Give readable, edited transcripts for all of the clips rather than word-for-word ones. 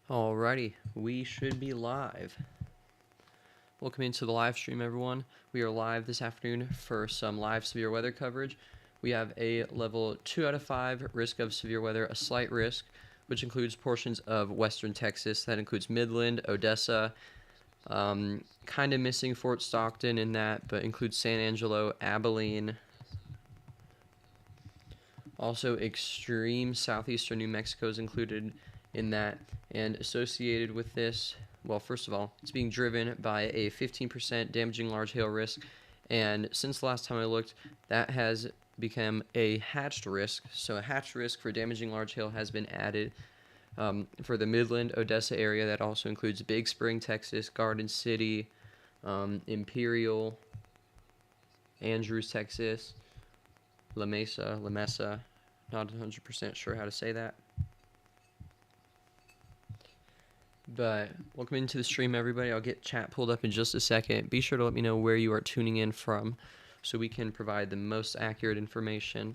Alrighty, we should be live. Welcome into the live stream, everyone. We are live this afternoon for some live severe weather coverage. We have a level 2 out of 5 risk of severe weather, a slight risk, which includes portions of western Texas. That includes Midland, Odessa, kind of missing Fort Stockton in that, but includes San Angelo, Abilene. Also, extreme southeastern New Mexico is included in that, and associated with this, well, first of all, it's being driven by a 15% damaging large hail risk, and since the last time I looked, that has become a hatched risk. So a hatched risk for damaging large hail has been added for the Midland, Odessa area. That also includes Big Spring, Texas, Garden City, Imperial, Andrews, Texas, La Mesa, not 100% sure how to say that. But welcome into the stream, everybody. I'll get chat pulled up in just a second. Be sure to let me know where you are tuning in from so we can provide the most accurate information.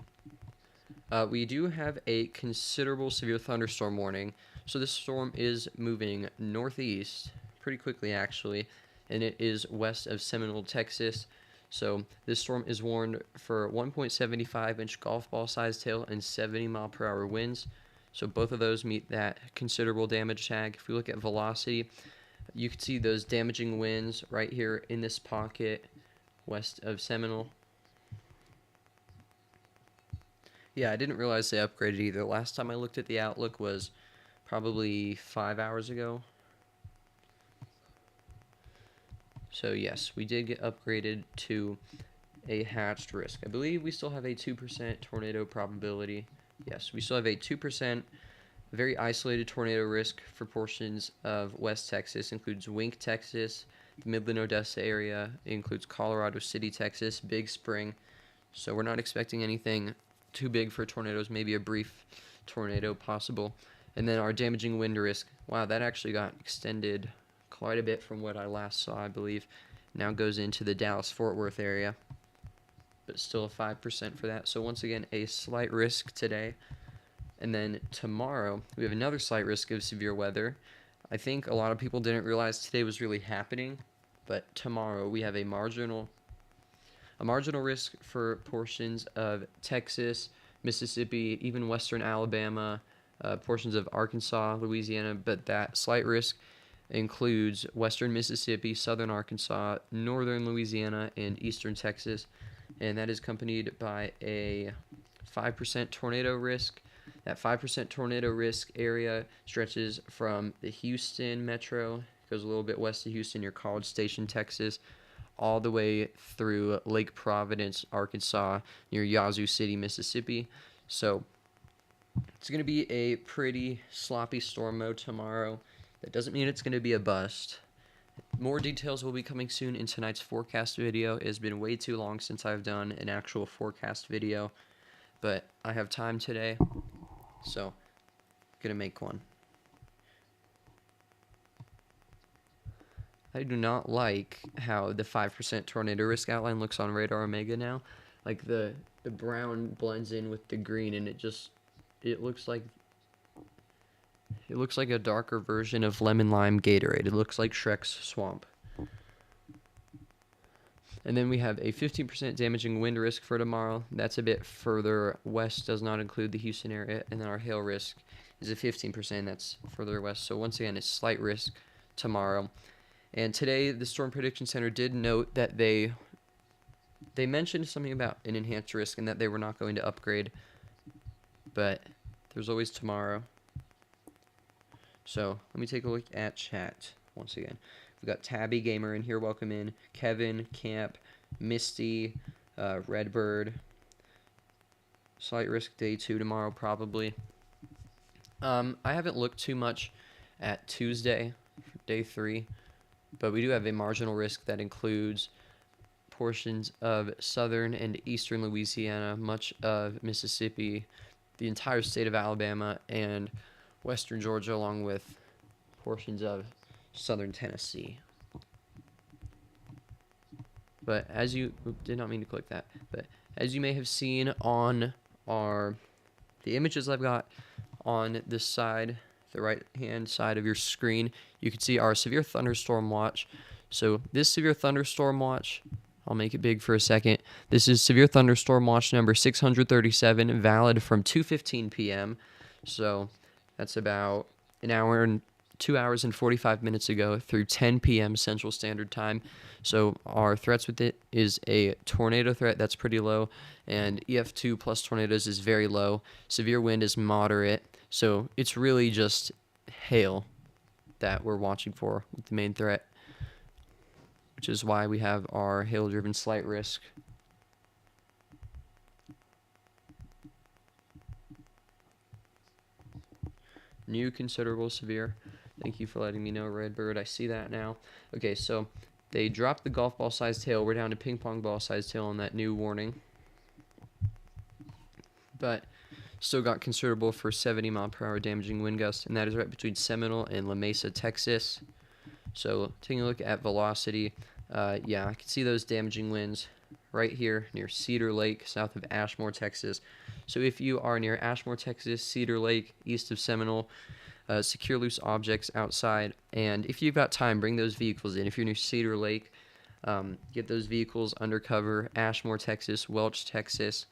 We do have a considerable severe thunderstorm warning. So this storm is moving northeast pretty quickly, actually, and it is west of Seminole, Texas. So this storm is warned for 1.75-inch golf ball sized hail and 70-mile-per-hour winds. So both of those meet that considerable damage tag. If we look at velocity, you can see those damaging winds right here in this pocket west of Seminole. Yeah, I didn't realize they upgraded either. Last time I looked at the outlook was probably 5 hours ago. So yes, we did get upgraded to a hatched risk. I believe we still have a 2% tornado probability. Yes, we still have a 2% very isolated tornado risk for portions of West Texas. Includes Wink, Texas, the Midland, Odessa area. It includes Colorado City, Texas, Big Spring. So we're not expecting anything too big for tornadoes, maybe a brief tornado possible. And then our damaging wind risk, wow, that actually got extended quite a bit from what I last saw, I believe. Now goes into the Dallas-Fort Worth area, but still a 5% for that. So once again, a slight risk today. And then tomorrow, we have another slight risk of severe weather. I think a lot of people didn't realize today was really happening, but tomorrow we have a marginal risk for portions of Texas, Mississippi, even western Alabama, portions of Arkansas, Louisiana, but that slight risk includes western Mississippi, southern Arkansas, northern Louisiana, and eastern Texas, and that is accompanied by a 5% tornado risk. That 5% tornado risk area stretches from the Houston metro, goes a little bit west of Houston near College Station, Texas, all the way through Lake Providence, Arkansas, near Yazoo City, Mississippi. So it's going to be a pretty sloppy storm mode tomorrow. That doesn't mean it's going to be a bust. More details will be coming soon in tonight's forecast video. It has been way too long since I've done an actual forecast video, but I have time today, so I'm going to make one. I do not like how the 5% tornado risk outline looks on Radar Omega now. Like the brown blends in with the green, and it looks like a darker version of Lemon Lime Gatorade. It looks like Shrek's swamp. And then we have a 15% damaging wind risk for tomorrow. That's a bit further west, does not include the Houston area. And then our hail risk is a 15%. That's further west. So once again, it's slight risk tomorrow. And today, the Storm Prediction Center did note that they mentioned something about an enhanced risk and that they were not going to upgrade. But there's always tomorrow. So let me take a look at chat once again. We've got Tabby Gamer in here. Welcome in. Kevin, Camp, Misty, Redbird. Slight risk day 2 tomorrow, probably. I haven't looked too much at Tuesday, day 3, but we do have a marginal risk that includes portions of southern and eastern Louisiana, much of Mississippi, the entire state of Alabama, and western Georgia, along with portions of southern Tennessee. But as you did not mean to click that, but as you may have seen on the images I've got on this side the right hand side of your screen, you can see our severe thunderstorm watch. So this severe thunderstorm watch, I'll make it big for a second. This is severe thunderstorm watch number 637, valid from 2:15 p.m. So that's about an hour and 2 hours and 45 minutes ago through 10 p.m. Central Standard Time. So our threats with it is a tornado threat that's pretty low, and EF2 plus tornadoes is very low. Severe wind is moderate. So it's really just hail that we're watching for with the main threat, which is why we have our hail-driven slight risk. New considerable severe. Thank you for letting me know, Redbird. I see that now. Okay, so they dropped the golf ball sized hail. We're down to ping pong ball sized hail on that new warning. But still got considerable for 70-mile-per-hour damaging wind gusts, and that is right between Seminole and La Mesa, Texas. So taking a look at velocity, yeah, I can see those damaging winds right here near Cedar Lake, south of Ashmore, Texas. So if you are near Ashmore, Texas, Cedar Lake, east of Seminole, secure loose objects outside, and if you've got time, bring those vehicles in. If you're near Cedar Lake, get those vehicles undercover. Ashmore, Texas, Welch, Texas.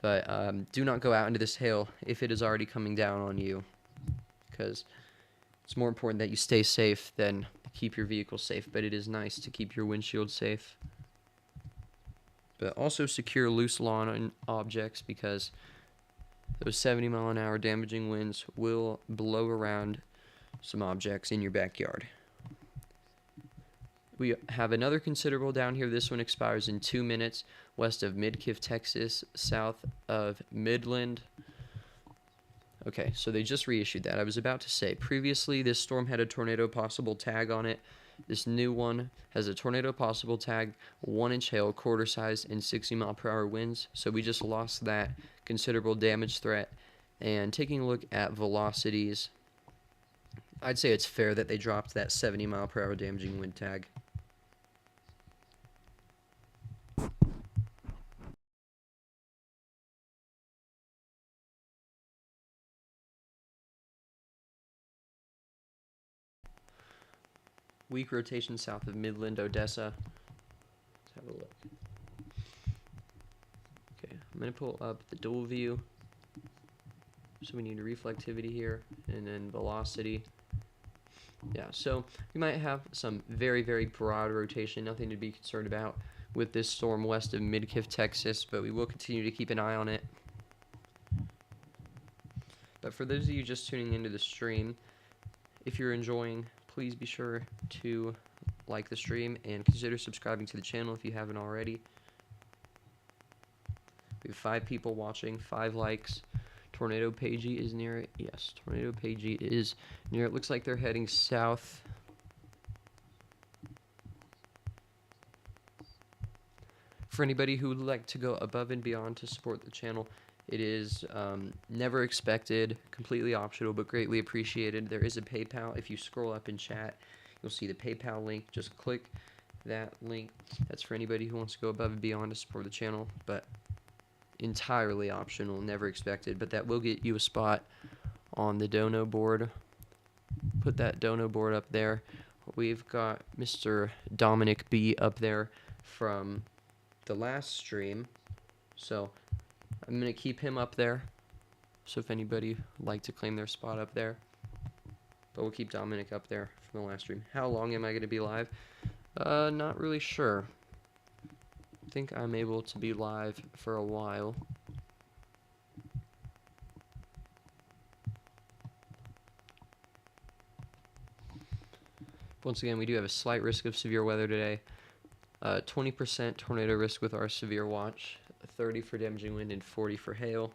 But do not go out into this hail if it is already coming down on you, because it's more important that you stay safe than keep your vehicle safe. But it is nice to keep your windshield safe. But also secure loose lawn objects, because those 70-mile-an-hour damaging winds will blow around some objects in your backyard. We have another considerable down here. This one expires in 2 minutes, west of Midkiff, Texas, south of Midland. Okay, so they just reissued that. I was about to say, previously this storm had a tornado possible tag on it. This new one has a tornado possible tag, 1-inch hail, quarter size, and 60-mile-per-hour winds. So we just lost that considerable damage threat. And taking a look at velocities, I'd say it's fair that they dropped that 70-mile-per-hour damaging wind tag. Weak rotation south of Midland, Odessa. Let's have a look. Okay, I'm going to pull up the dual view. So we need reflectivity here, and then velocity. Yeah, so we might have some very, very broad rotation, nothing to be concerned about with this storm west of Midkiff, Texas, but we will continue to keep an eye on it. But for those of you just tuning into the stream, if you're enjoying, please be sure to like the stream and consider subscribing to the channel if you haven't already. We have 5 people watching, 5 likes. Tornado Pagey is near it. Yes, Tornado Pagey is near it. Looks like they're heading south. For anybody who would like to go above and beyond to support the channel, it is never expected, completely optional, but greatly appreciated. There is a PayPal. If you scroll up in chat, you'll see the PayPal link. Just click that link. That's for anybody who wants to go above and beyond to support the channel, but entirely optional, never expected. But that will get you a spot on the dono board. Put that dono board up there. We've got Mr. Dominic B up there from the last stream, so I'm going to keep him up there, so if anybody would like to claim their spot up there. But we'll keep Dominic up there from the last stream. How long am I going to be live? Not really sure. I think I'm able to be live for a while. Once again, we do have a slight risk of severe weather today. 20% tornado risk with our severe watch, 30 for damaging wind, and 40 for hail.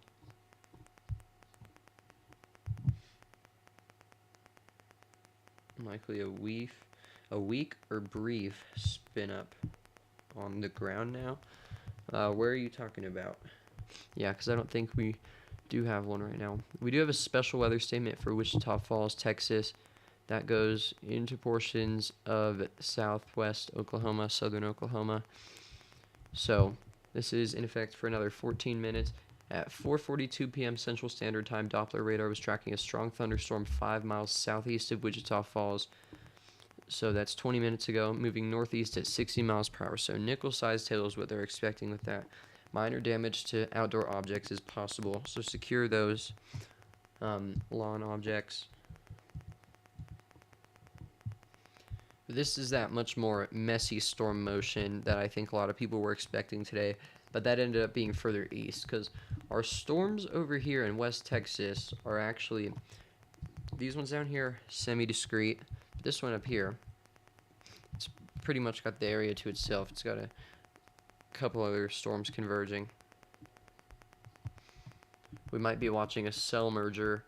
Likely a weak or brief spin up on the ground now. Where are you talking about? Yeah, because I don't think we do have one right now. We do have a special weather statement for Wichita Falls, Texas. That goes into portions of southwest Oklahoma, southern Oklahoma. So this is in effect for another 14 minutes. At 4:42 p.m. Central Standard Time, Doppler radar was tracking a strong thunderstorm 5 miles southeast of Wichita Falls. So that's 20 minutes ago, moving northeast at 60 miles per hour. So nickel-sized hail is what they're expecting with that. Minor damage to outdoor objects is possible, so secure those lawn objects. This is that much more messy storm motion that I think a lot of people were expecting today, but that ended up being further east because our storms over here in West Texas are actually, these ones down here, semi-discrete. This one up here, it's pretty much got the area to itself. It's got a couple other storms converging. We might be watching a cell merger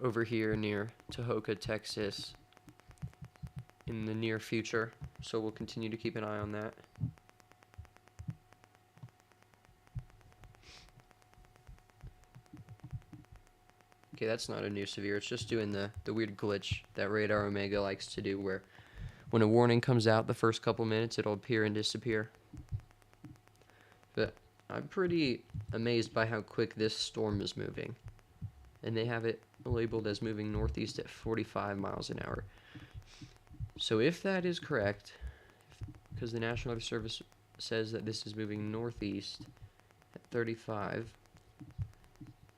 over here near Tahoka, Texas in the near future, so we'll continue to keep an eye on that. Okay, that's not a new severe, it's just doing the weird glitch that Radar Omega likes to do, where when a warning comes out the first couple minutes it'll appear and disappear. But I'm pretty amazed by how quick this storm is moving, and they have it labeled as moving northeast at 45 miles an hour. So if that is correct, because the National Weather Service says that this is moving northeast at 35,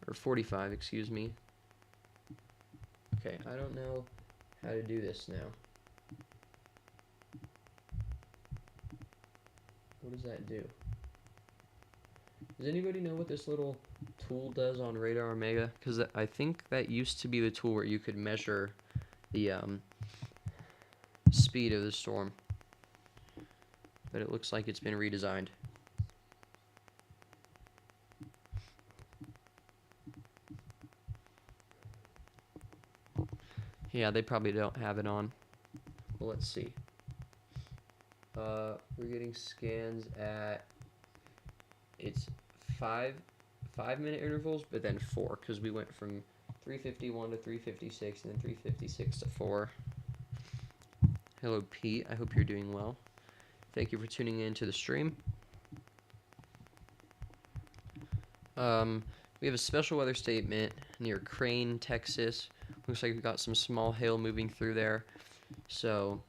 or 45, excuse me. Okay, I don't know how to do this now. What does that do? Does anybody know what this little tool does on Radar Omega? Because I think that used to be the tool where you could measure the speed of the storm, but it looks like it's been redesigned. Yeah, they probably don't have it on. Well, let's see. We're getting scans at, it's 5-minute intervals, but then 4, because we went from 3:51 to 3:56 and then 3:56 to 4. Hello, Pete. I hope you're doing well. Thank you for tuning in to the stream. We have a special weather statement near Crane, Texas. Looks like we've got some small hail moving through there. So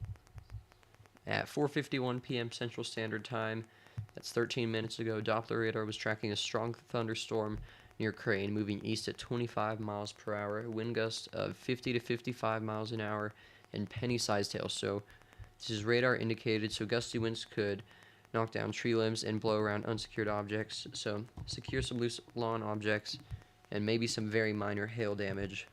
at 4:51 p.m. Central Standard Time, that's 13 minutes ago, Doppler radar was tracking a strong thunderstorm near Crane, moving east at 25 miles per hour, wind gust of 50 to 55 miles an hour, and penny-sized hail. So this is radar indicated, so gusty winds could knock down tree limbs and blow around unsecured objects. So secure some loose lawn objects and maybe some very minor hail damage.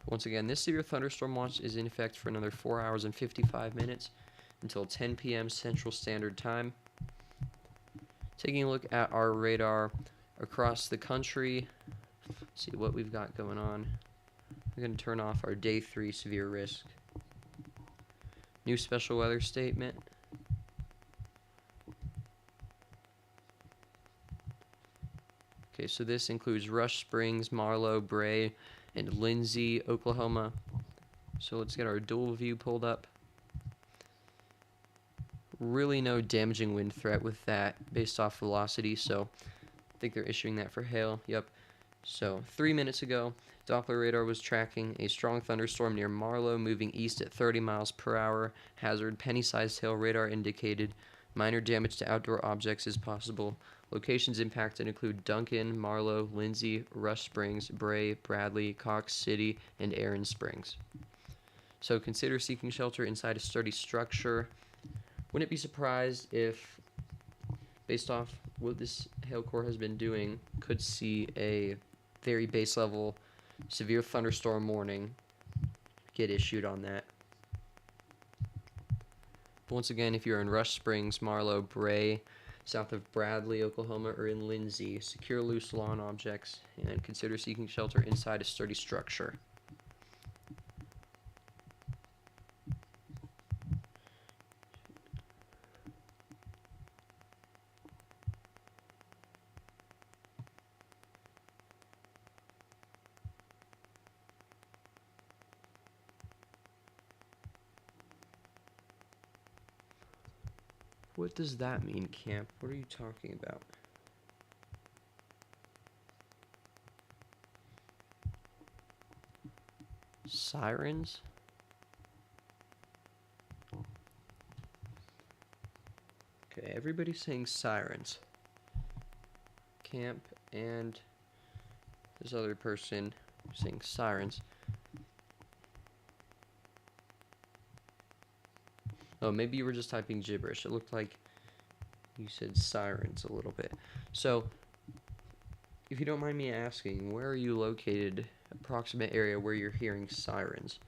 Once again, this severe thunderstorm watch is in effect for another 4 hours and 55 minutes until 10 p.m. Central Standard Time. Taking a look at our radar across the country, see what we've got going on. We're going to turn off our Day 3 severe risk. New special weather statement. Okay, so this includes Rush Springs, Marlow, Bray, and Lindsay, Oklahoma. So let's get our dual view pulled up. Really no damaging wind threat with that based off velocity, so I think they're issuing that for hail. Yep. So 3 minutes ago, Doppler radar was tracking a strong thunderstorm near Marlow, moving east at 30 miles per hour. Hazard, penny-sized hail radar indicated. Minor damage to outdoor objects is possible. Locations impacted include Duncan, Marlow, Lindsay, Rush Springs, Bray, Bradley, Cox City, and Aaron Springs. So consider seeking shelter inside a sturdy structure. Wouldn't be surprised if, based off what this hail core has been doing, could see a very base level severe thunderstorm warning get issued on that. But once again, if you're in Rush Springs, Marlow, Bray, south of Bradley, Oklahoma, or in Lindsay, secure loose lawn objects and consider seeking shelter inside a sturdy structure. What does that mean, camp? What are you talking about? Sirens? Okay, everybody's saying sirens. Camp and this other person saying sirens. Oh, maybe you were just typing gibberish. It looked like you said sirens a little bit. So, if you don't mind me asking, where are you located? Approximate area where you're hearing sirens.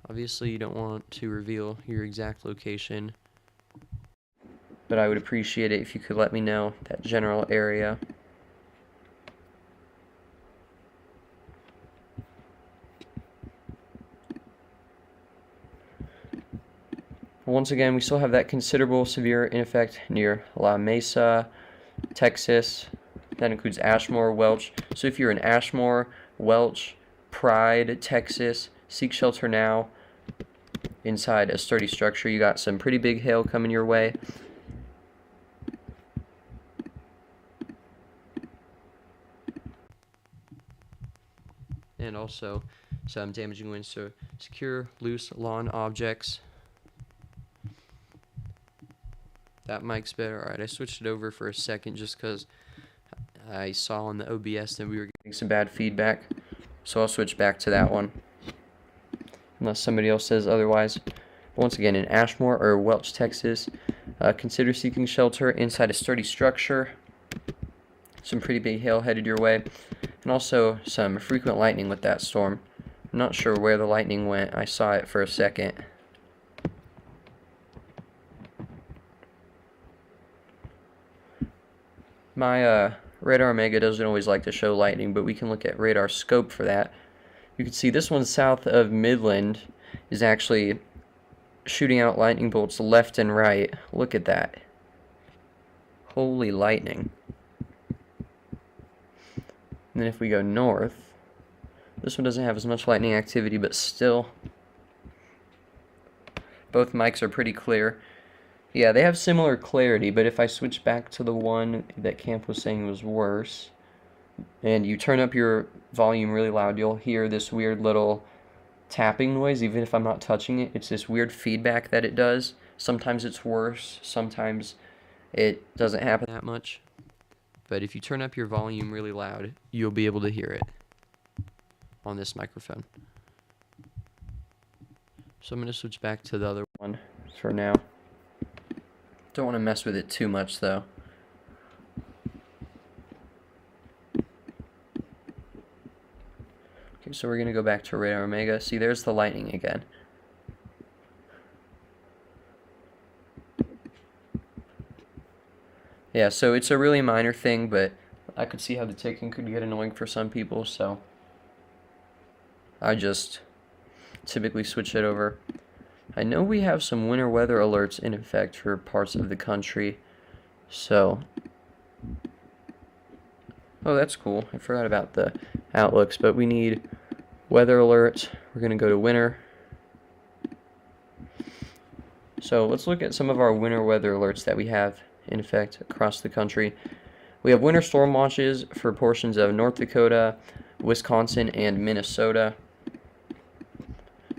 Obviously, you don't want to reveal your exact location, but I would appreciate it if you could let me know that general area. Once again, we still have that considerable severe in effect near La Mesa, Texas. That includes Ashmore, Welch. So if you're in Ashmore, Welch, Pride, Texas, seek shelter now. Inside a sturdy structure, you got some pretty big hail coming your way. And also some damaging winds, so secure loose lawn objects. That mic's better. Alright, I switched it over for a second just because I saw on the OBS that we were getting some bad feedback. So I'll switch back to that one, unless somebody else says otherwise. Once again, in Ashmore or Welch, Texas, consider seeking shelter inside a sturdy structure. Some pretty big hail headed your way, and also some frequent lightning with that storm. I'm not sure where the lightning went. I saw it for a second. My Radar Omega doesn't always like to show lightning, but we can look at radar scope for that. You can see this one south of Midland is actually shooting out lightning bolts left and right. Look at that. Holy lightning. And then if we go north, this one doesn't have as much lightning activity, but still, both mics are pretty clear. Yeah, they have similar clarity, but if I switch back to the one that Camp was saying was worse, and you turn up your volume really loud, you'll hear this weird little tapping noise, even if I'm not touching it. It's this weird feedback that it does. Sometimes it's worse, sometimes it doesn't happen that much. But if you turn up your volume really loud, you'll be able to hear it on this microphone. So I'm going to switch back to the other one for now. Don't want to mess with it too much, though. Okay, so we're going to go back to Radar Omega. See, there's the lightning again. Yeah, so it's a really minor thing, but I could see how the ticking could get annoying for some people, so I just typically switch it over. I know we have some winter weather alerts in effect for parts of the country, so... Oh, that's cool. I forgot about the outlooks, but we need weather alerts. We're going to go to winter. So let's look at some of our winter weather alerts that we have in effect across the country. We have winter storm watches for portions of North Dakota, Wisconsin, and Minnesota.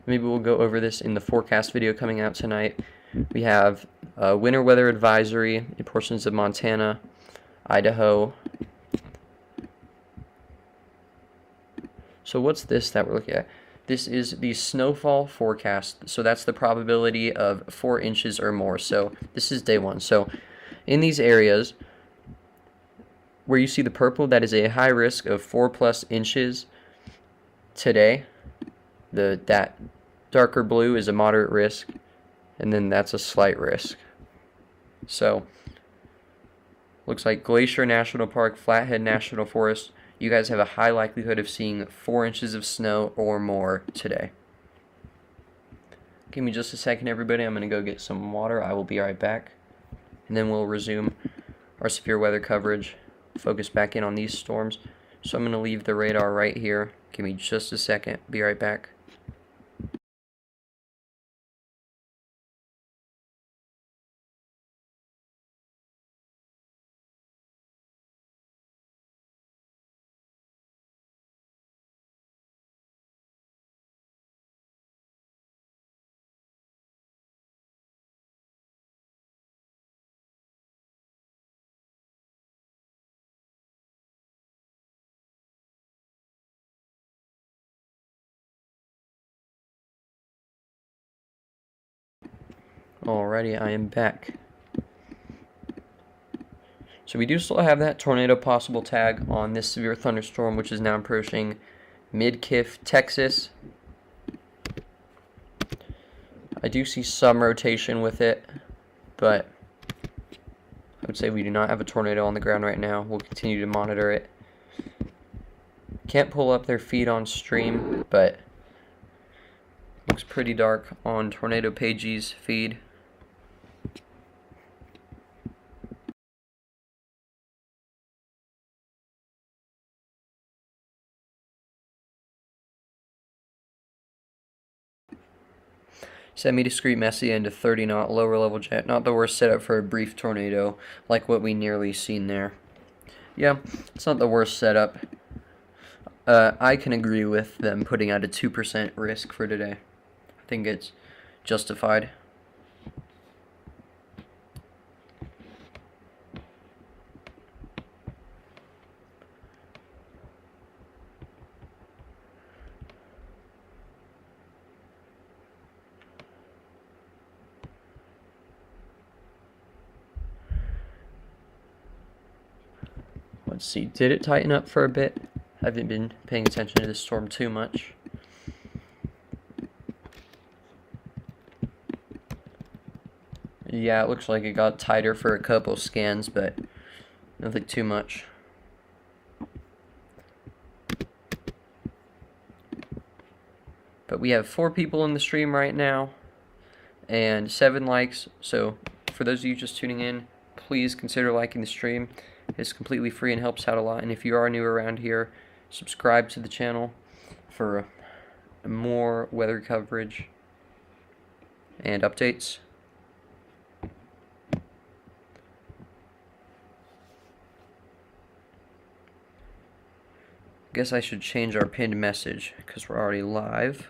Maybe we'll go over this in the forecast video coming out tonight. We have winter weather advisory in portions of Montana, Idaho. So what's this that we're looking at? This is the snowfall forecast. So that's the probability of 4 inches or more. So this is day 1. So in these areas where you see the purple, that is a high risk of 4+ inches today. That darker blue is a moderate risk, and then that's a slight risk. So, looks like Glacier National Park, Flathead National Forest, you guys have a high likelihood of seeing 4 inches of snow or more today. Give me just a second, everybody. I'm going to go get some water. I will be right back, and then we'll resume our severe weather coverage, focus back in on these storms. So I'm going to leave the radar right here. Give me just a second. Be right back. Alrighty, I am back. So we do still have that tornado possible tag on this severe thunderstorm, which is now approaching Mid-Kiff, Texas. I do see some rotation with it, but I would say we do not have a tornado on the ground right now. We'll continue to monitor it. Can't pull up their feed on stream, but looks pretty dark on Tornado Page's feed. Semi-discreet Messi into 30 knot lower level jet. Not the worst setup for a brief tornado like what we nearly seen there. Yeah, it's not the worst setup. I can agree with them putting out a 2% risk for today. I think it's justified. Let's see, did it tighten up for a bit? I haven't been paying attention to this storm too much. Yeah, it looks like it got tighter for a couple scans, but nothing too much. But we have 4 people in the stream right now, and 7 likes, so for those of you just tuning in, please consider liking the stream. It's completely free and helps out a lot, and if you are new around here, subscribe to the channel for more weather coverage and updates. Guess I should change our pinned message because we're already live.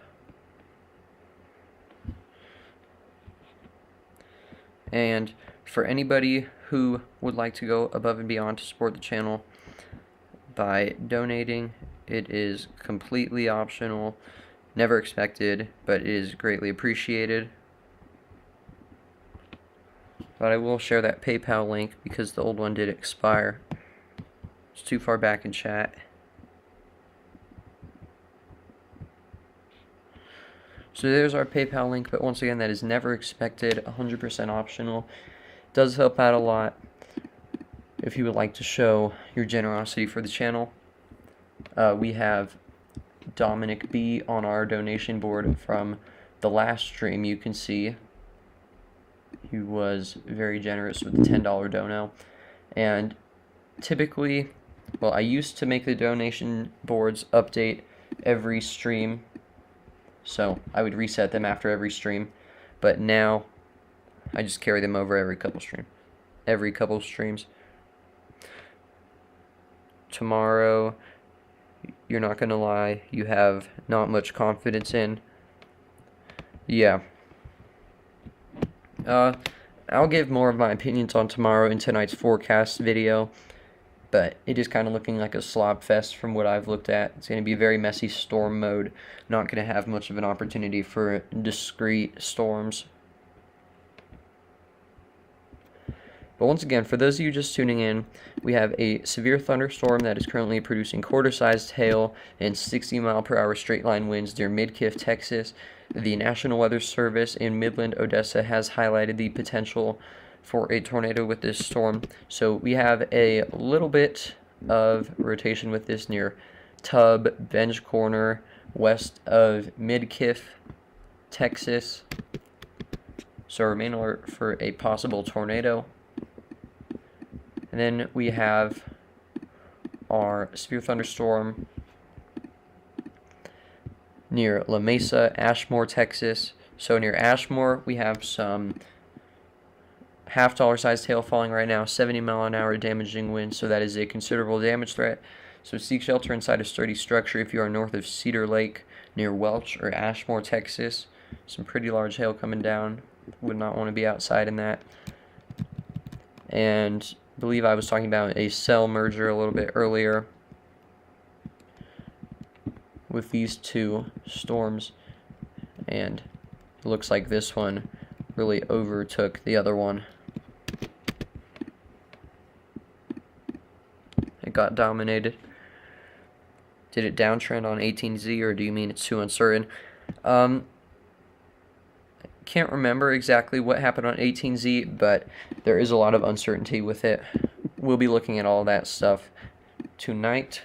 And for anybody who would like to go above and beyond to support the channel by donating, it is completely optional, never expected, but it is greatly appreciated. But I will share that PayPal link because the old one did expire. It's too far back in chat. So there's our PayPal link, but once again, that is never expected, 100% optional. Does help out a lot if you would like to show your generosity for the channel. We have Dominic B on our donation board from the last stream. You can see he was very generous with the $10 dono. And typically, well, I used to make the donation boards update every stream, so I would reset them after every stream, but now I just carry them over every couple streams. Tomorrow, you're not gonna lie, you have not much confidence in. Yeah. I'll give more of my opinions on tomorrow in tonight's forecast video, but it is kind of looking like a slob fest from what I've looked at. It's going to be a very messy storm mode, not going to have much of an opportunity for discrete storms. But once again, for those of you just tuning in, we have a severe thunderstorm that is currently producing quarter-sized hail and 60-mile-per-hour straight-line winds near Mid-Kiff, Texas. The National Weather Service in Midland, Odessa has highlighted the potential for a tornado with this storm. So we have a little bit of rotation with this near Tubb, Bench Corner, west of Mid-Kiff, Texas. So remain alert for a possible tornado. And then we have our severe thunderstorm near La Mesa, Ashmore, Texas. So near Ashmore, we have some half-dollar sized hail falling right now, 70-mile-an-hour damaging winds, so that is a considerable damage threat. So seek shelter inside a sturdy structure if you are north of Cedar Lake, near Welch or Ashmore, Texas. Some pretty large hail coming down. Would not want to be outside in that. And I believe I was talking about a cell merger a little bit earlier with these two storms, and it looks like this one really overtook the other one. It got dominated. Did it downtrend on 18Z, or do you mean it's too uncertain? Can't remember exactly what happened on 18Z, but there is a lot of uncertainty with it. We'll be looking at all that stuff tonight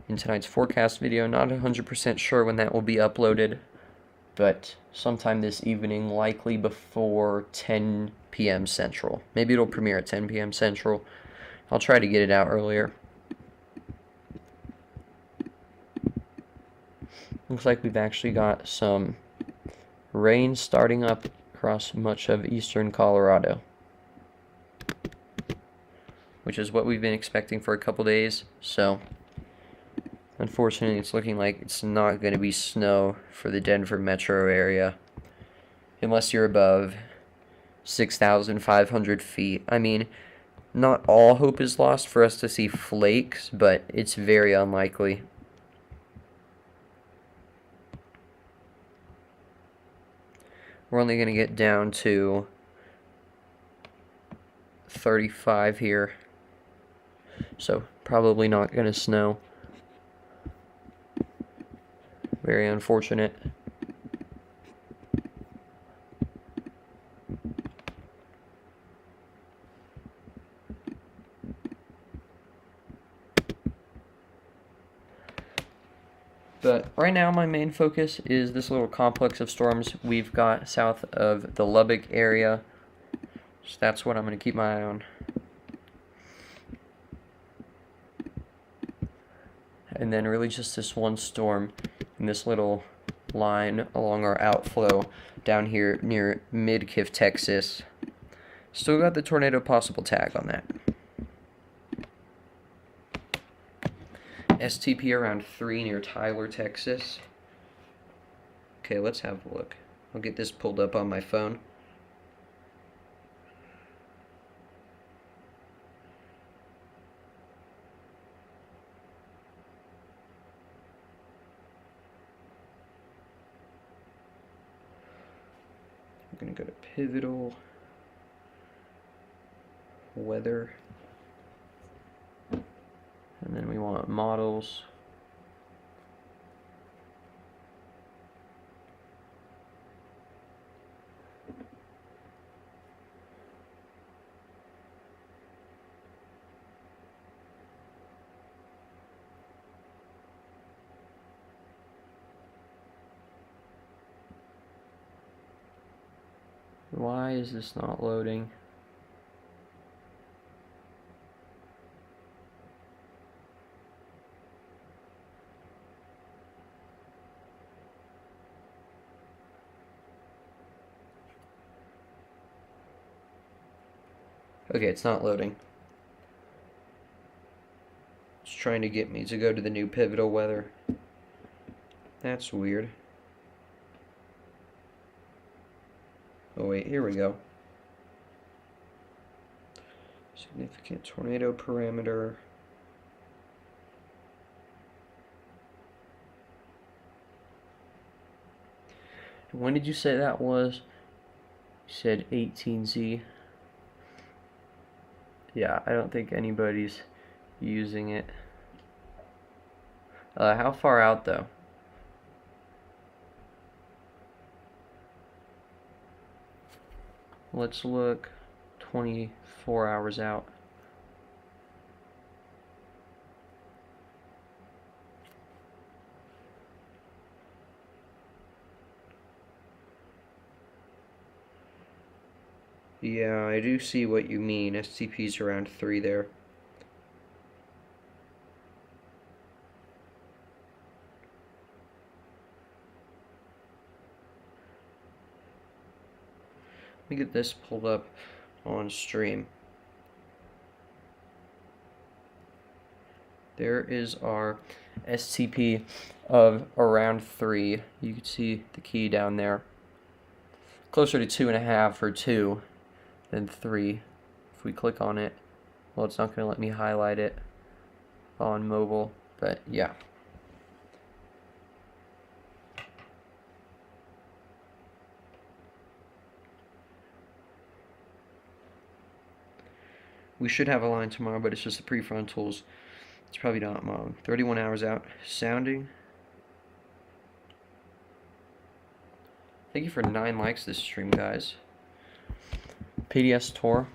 in tonight's forecast video. Not 100% sure when that will be uploaded, but sometime this evening, likely before 10 p.m. Central. Maybe it'll premiere at 10 p.m. Central. I'll try to get it out earlier. Looks like we've actually got some rain starting up across much of eastern Colorado, which is what we've been expecting for a couple days. So unfortunately, it's looking like it's not going to be snow for the Denver metro area unless you're above 6,500 feet. I mean, not all hope is lost for us to see flakes, but it's very unlikely. We're only going to get down to 35 here, so probably not going to snow. Very unfortunate. But right now my main focus is this little complex of storms we've got south of the Lubbock area. So that's what I'm going to keep my eye on. And then really just this one storm in this little line along our outflow down here near Midkiff, Texas. Still got the tornado possible tag on that. STP around 3 near Tyler, Texas. Okay, let's have a look. I'll get this pulled up on my phone. I'm going to go to Pivotal, Weather, and then we want models. Why is this not loading? Okay, it's not loading. It's trying to get me to go to the new Pivotal Weather. That's weird. Oh wait, here we go. Significant tornado parameter. When did you say that was? You said 18Z. Yeah, I don't think anybody's using it. How far out though? Let's look 24 hours out. Yeah, I do see what you mean. STP's around 3 there. Let me get this pulled up on stream. There is our STP of around 3. You can see the key down there. Closer to 2.5 or 2 than 3. If we click on it, well, it's not going to let me highlight it on mobile, but yeah. We should have a line tomorrow, but it's just the prefrontals. It's probably not long. 31 hours out. Sounding. Thank you for 9 likes this stream, guys. PDS Tour.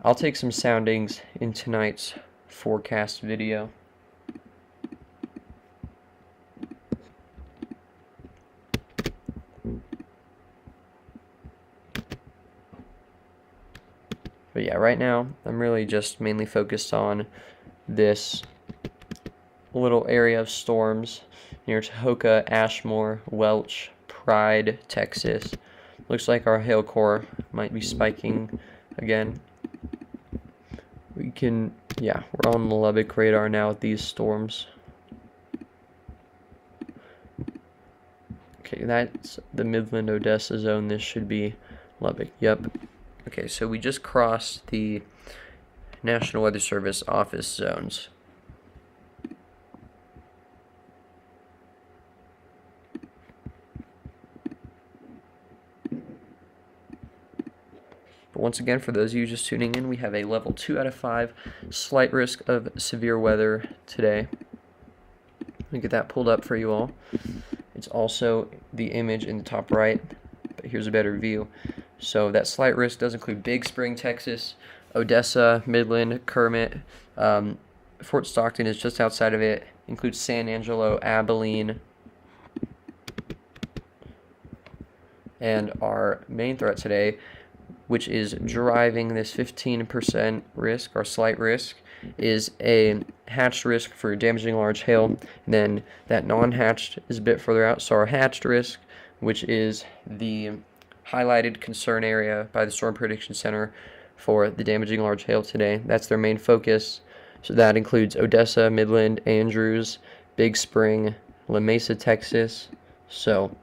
I'll take some soundings in tonight's forecast video. But yeah, right now, I'm really just mainly focused on this little area of storms near Tahoka, Ashmore, Welch, Pride, Texas. Looks like our hail core might be spiking again. We're on the Lubbock radar now with these storms. Okay, that's the Midland Odessa zone. This should be Lubbock. Yep. Okay, so we just crossed the National Weather Service office zones. But once again, for those of you just tuning in, we have a level 2 out of 5, slight risk of severe weather today. Let me get that pulled up for you all. It's also the image in the top right, but here's a better view. So that slight risk does include Big Spring, Texas, Odessa, Midland, Kermit. Fort Stockton is just outside of it. Includes San Angelo, Abilene. And our main threat today, which is driving this 15% risk, or slight risk, is a hatched risk for damaging large hail. And then that non-hatched is a bit further out. So our hatched risk, which is the highlighted concern area by the Storm Prediction Center for the damaging large hail today. That's their main focus. So that includes Odessa, Midland, Andrews, Big Spring, La Mesa, Texas. So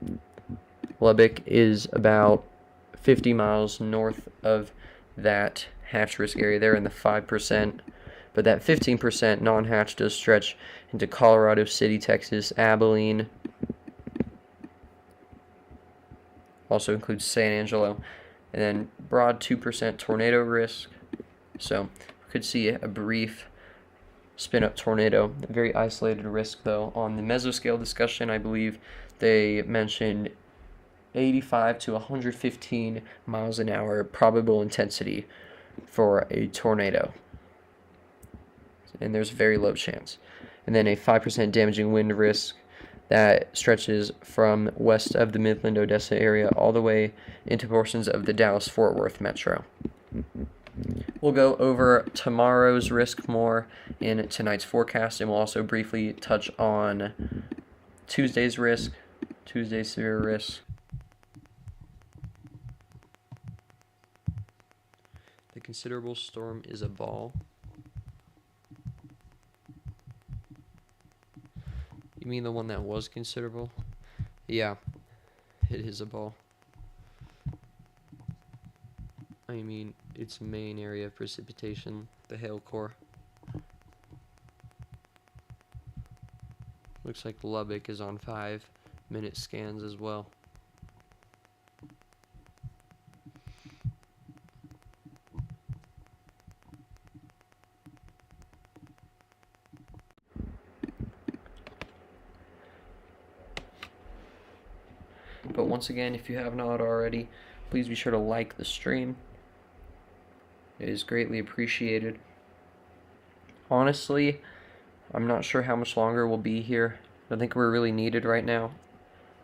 Lubbock is about 50 miles north of that hatch risk area there in the 5%. But that 15% non-hatch does stretch into Colorado City, Texas, Abilene. Also includes San Angelo. And then broad 2% tornado risk. So we could see a brief spin-up tornado. A very isolated risk, though. On the mesoscale discussion, I believe they mentioned 85 to 115 miles an hour probable intensity for a tornado. And there's a very low chance. And then a 5% damaging wind risk that stretches from west of the Midland, Odessa area all the way into portions of the Dallas-Fort Worth metro. We'll go over tomorrow's risk more in tonight's forecast, and we'll also briefly touch on Tuesday's risk, Tuesday's severe risk. The considerable storm is a ball. You mean the one that was considerable? Yeah, it is a ball. I mean, its main area of precipitation, the hail core. Looks like Lubbock is on 5-minute scans as well. But once again, if you have not already, please be sure to like the stream. It is greatly appreciated. Honestly, I'm not sure how much longer we'll be here. I think we're really needed right now.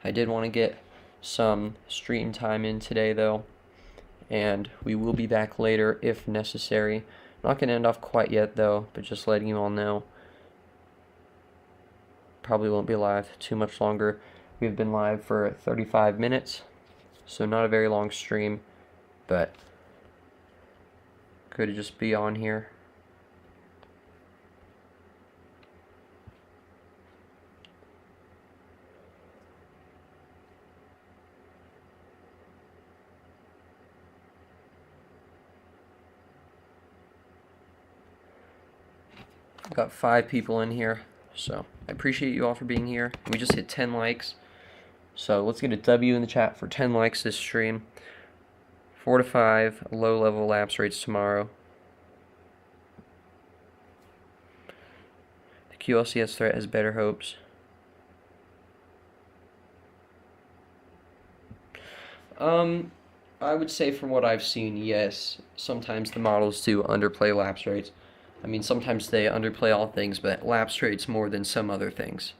I did want to get some stream time in today, though, and we will be back later if necessary. Not going to end off quite yet, though, but just letting you all know. Probably won't be live too much longer. We've been live for 35 minutes, so not a very long stream, but could just be on here. Got 5 people in here, so I appreciate you all for being here. We just hit 10 likes. So let's get a W in the chat for 10 likes this stream 4 to 5 low-level lapse rates tomorrow. The QLCS threat has better hopes. I would say from what I've seen, yes. Sometimes the models do underplay lapse rates. I mean, sometimes they underplay all things, but lapse rates more than some other things.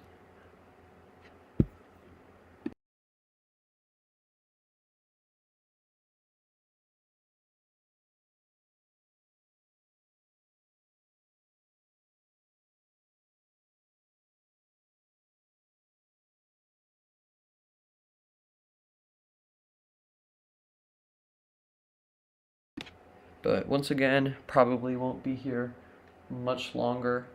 But once again, probably won't be here much longer.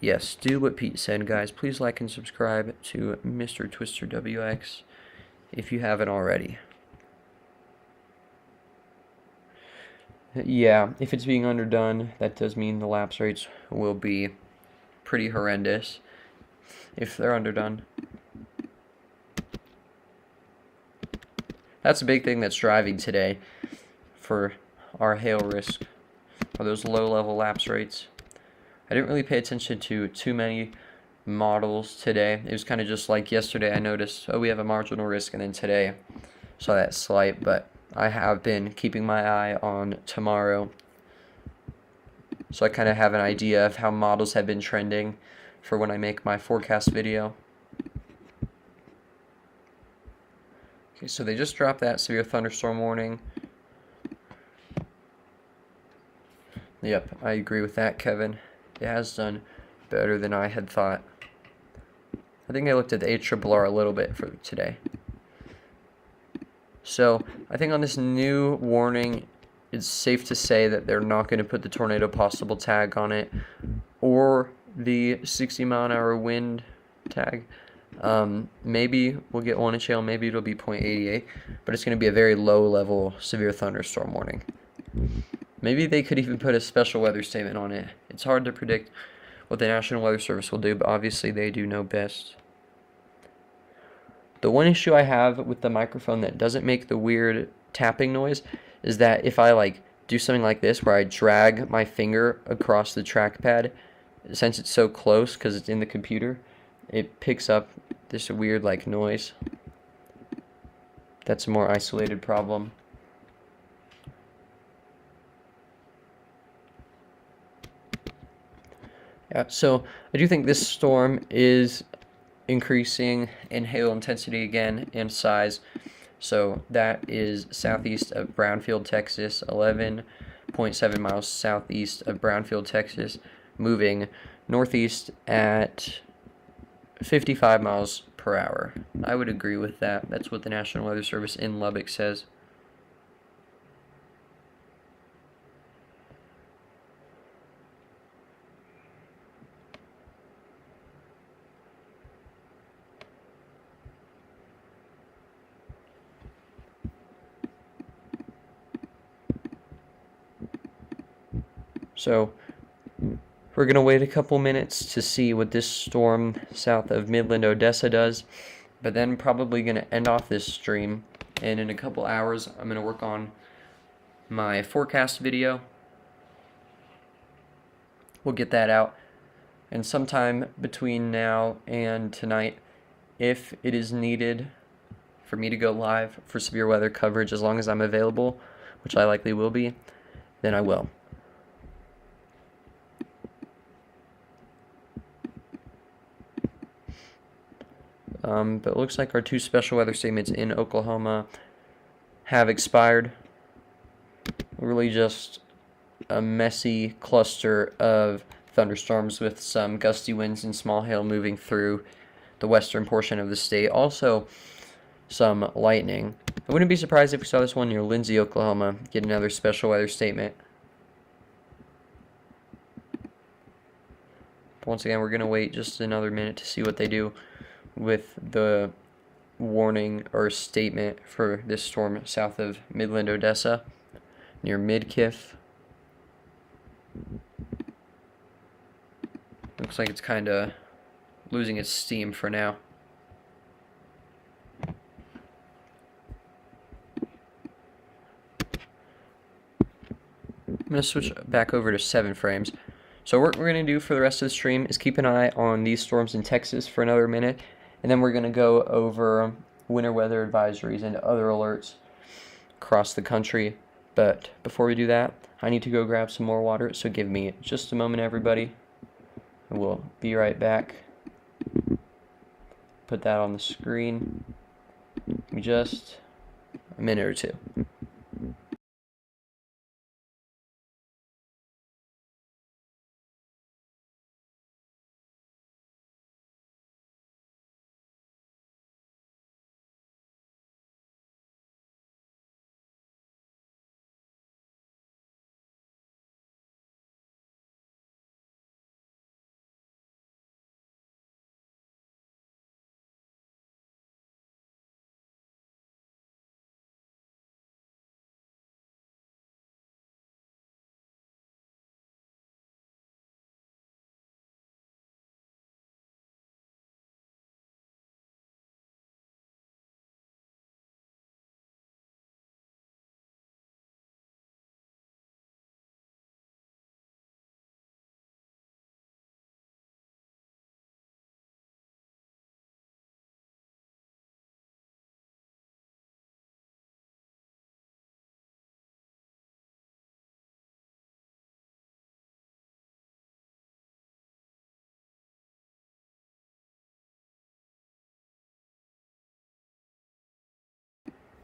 Yes, do what Pete said, guys. Please like and subscribe to Mr. Twister WX if you haven't already. Yeah, if it's being underdone, that does mean the lapse rates will be pretty horrendous if they're underdone. That's a big thing that's driving today for our hail risk, are those low-level lapse rates. I didn't really pay attention to too many models today. It was kind of just like yesterday I noticed, oh, we have a marginal risk, and then today saw that slight, but I have been keeping my eye on tomorrow. So I kind of have an idea of how models have been trending for when I make my forecast video. Okay, so they just dropped that severe thunderstorm warning. Yep, I agree with that, Kevin. It has done better than I had thought. I think I looked at the ARRR a little bit for today. So I think on this new warning, it's safe to say that they're not going to put the tornado possible tag on it or the 60-mile-an-hour wind tag. Maybe we'll get one inch hail, maybe it'll be 0.88, but it's going to be a very low-level severe thunderstorm warning. Maybe they could even put a special weather statement on it. It's hard to predict what the National Weather Service will do, but obviously they do know best. The one issue I have with the microphone that doesn't make the weird tapping noise is that if I do something like this where I drag my finger across the trackpad, since it's so close because it's in the computer, it picks up this weird noise. That's a more isolated problem. Yeah, so I do think this storm is increasing in hail intensity again and size. So that is southeast of Brownfield, Texas, 11.7 miles southeast of Brownfield, Texas, moving northeast at 55 miles per hour. I would agree with that. That's what the National Weather Service in Lubbock says. So we're going to wait a couple minutes to see what this storm south of Midland, Odessa does, but then probably going to end off this stream, and in a couple hours I'm going to work on my forecast video. We'll get that out, and sometime between now and tonight, if it is needed for me to go live for severe weather coverage, as long as I'm available, which I likely will be, then I will. But it looks like our two special weather statements in Oklahoma have expired. Really just a messy cluster of thunderstorms with some gusty winds and small hail moving through the western portion of the state. Also, some lightning. I wouldn't be surprised if we saw this one near Lindsay, Oklahoma, get another special weather statement. But once again, we're going to wait just another minute to see what they do with the warning or statement for this storm south of Midland, Odessa, near Midkiff. Looks like it's kind of losing its steam for now. I'm going to switch back over to 7 frames. So what we're going to do for the rest of the stream is keep an eye on these storms in Texas for another minute, and then we're going to go over winter weather advisories and other alerts across the country. But before we do that, I need to go grab some more water, so give me just a moment, everybody. And we'll be right back. Put that on the screen. Give me just a minute or two.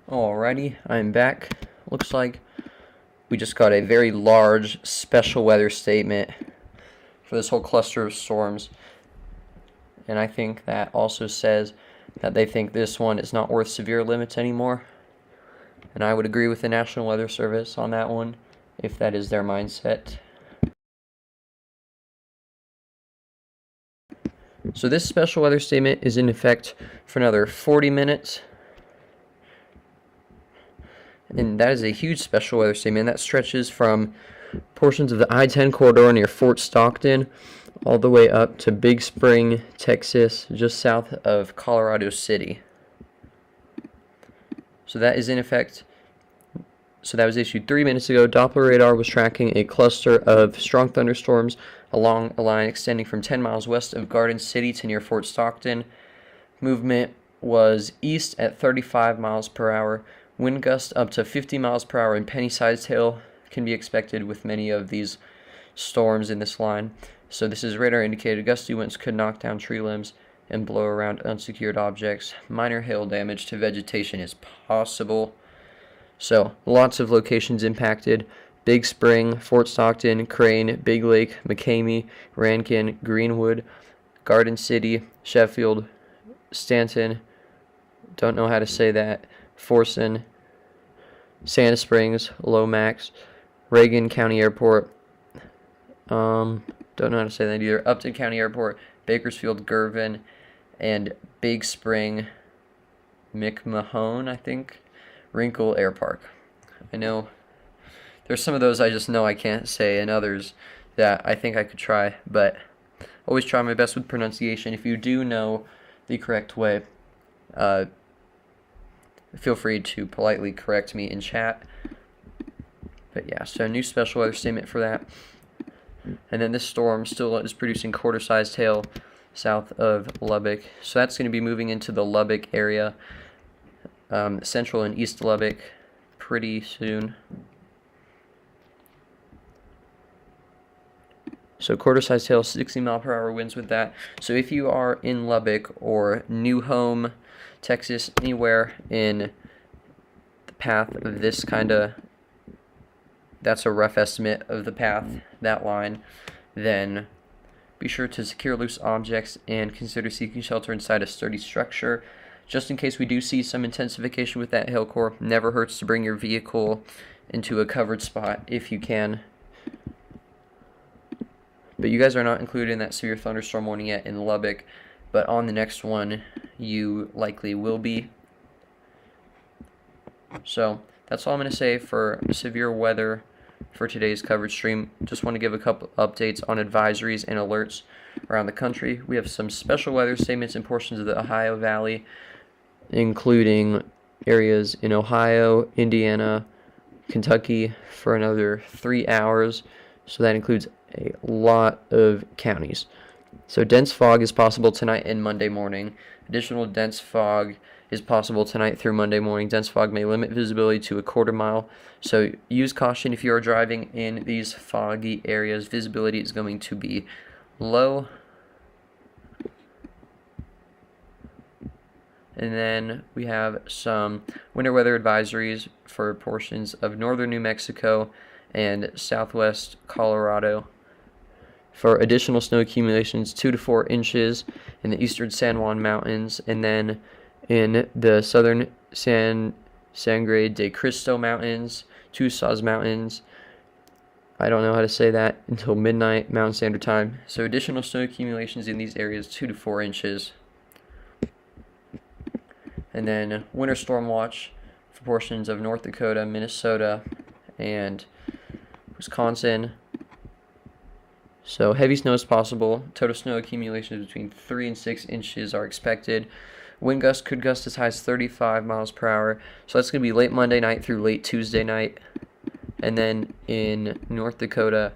Alrighty, I'm back. Looks like we just got a very large special weather statement for this whole cluster of storms. And I think that also says that they think this one is not worth severe limits anymore. And I would agree with the National Weather Service on that one, if that is their mindset. So this special weather statement is in effect for another 40 minutes. And that is a huge special weather statement. That stretches from portions of the I-10 corridor near Fort Stockton all the way up to Big Spring, Texas, just south of Colorado City. So that is in effect. So that was issued 3 minutes ago. Doppler radar was tracking a cluster of strong thunderstorms along a line extending from 10 miles west of Garden City to near Fort Stockton. Movement was east at 35 miles per hour. Wind gusts up to 50 miles per hour and penny-sized hail can be expected with many of these storms in this line. So this is radar indicated. Gusty winds could knock down tree limbs and blow around unsecured objects. Minor hail damage to vegetation is possible. So lots of locations impacted. Big Spring, Fort Stockton, Crane, Big Lake, McCamey, Rankin, Greenwood, Garden City, Sheffield, Stanton, don't know how to say that, Forson, Santa Springs, Lomax, Reagan County Airport, don't know how to say that either, Upton County Airport, Bakersfield, Girvan, and Big Spring, McMahon, I think, Wrinkle Air Park. I know there's some of those I just know I can't say, and others that I think I could try, but always try my best with pronunciation. If you do know the correct way, feel free to politely correct me in chat. But yeah, so a new special weather statement for that. And then this storm still is producing quarter-sized hail south of Lubbock. So that's going to be moving into the Lubbock area, central and east Lubbock, pretty soon. So quarter-sized hail, 60-mile-per-hour winds with that. So if you are in Lubbock or New Home, Texas, anywhere in the path of this kind of, that's a rough estimate of the path, that line, then be sure to secure loose objects and consider seeking shelter inside a sturdy structure. Just in case we do see some intensification with that hail core, never hurts to bring your vehicle into a covered spot if you can. But you guys are not included in that severe thunderstorm warning yet in Lubbock, but on the next one, you likely will be. So that's all I'm going to say for severe weather for today's coverage stream. Just want to give a couple updates on advisories and alerts around the country. We have some special weather statements in portions of the Ohio Valley, including areas in Ohio, Indiana, Kentucky for another 3 hours. So that includes a lot of counties. So dense fog is possible tonight and Monday morning. Additional dense fog is possible tonight through Monday morning. Dense fog may limit visibility to a quarter mile. So use caution if you are driving in these foggy areas. Visibility is going to be low. And then we have some winter weather advisories for portions of northern New Mexico and southwest Colorado for additional snow accumulations 2 to 4 inches in the eastern San Juan Mountains, and then in the southern Sangre de Cristo Mountains, Tusa's Mountains. I don't know how to say that until midnight Mountain Standard Time. So additional snow accumulations in these areas 2 to 4 inches. And then winter storm watch for portions of North Dakota, Minnesota, and Wisconsin. So heavy snow is possible. Total snow accumulations between 3 and 6 inches are expected. Wind gusts could gust as high as 35 miles per hour. So that's going to be late Monday night through late Tuesday night. And then in North Dakota,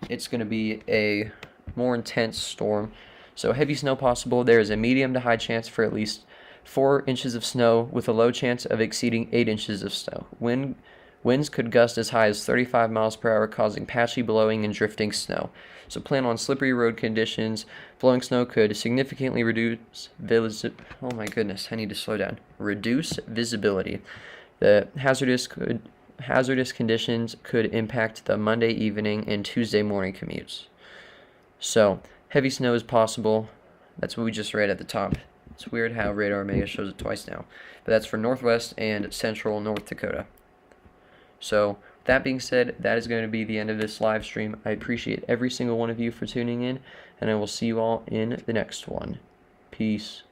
it's going to be a more intense storm. So heavy snow possible. There is a medium to high chance for at least 4 inches of snow with a low chance of exceeding 8 inches of snow. Winds could gust as high as 35 miles per hour, causing patchy blowing and drifting snow. So plan on slippery road conditions. Blowing snow could significantly reduce oh my goodness, I need to slow down. Reduce visibility. The hazardous conditions could impact the Monday evening and Tuesday morning commutes. So heavy snow is possible. That's what we just read at the top. It's weird how Radar Mega shows it twice now. But that's for Northwest and Central North Dakota. So that being said, that is going to be the end of this live stream. I appreciate every single one of you for tuning in, and I will see you all in the next one. Peace.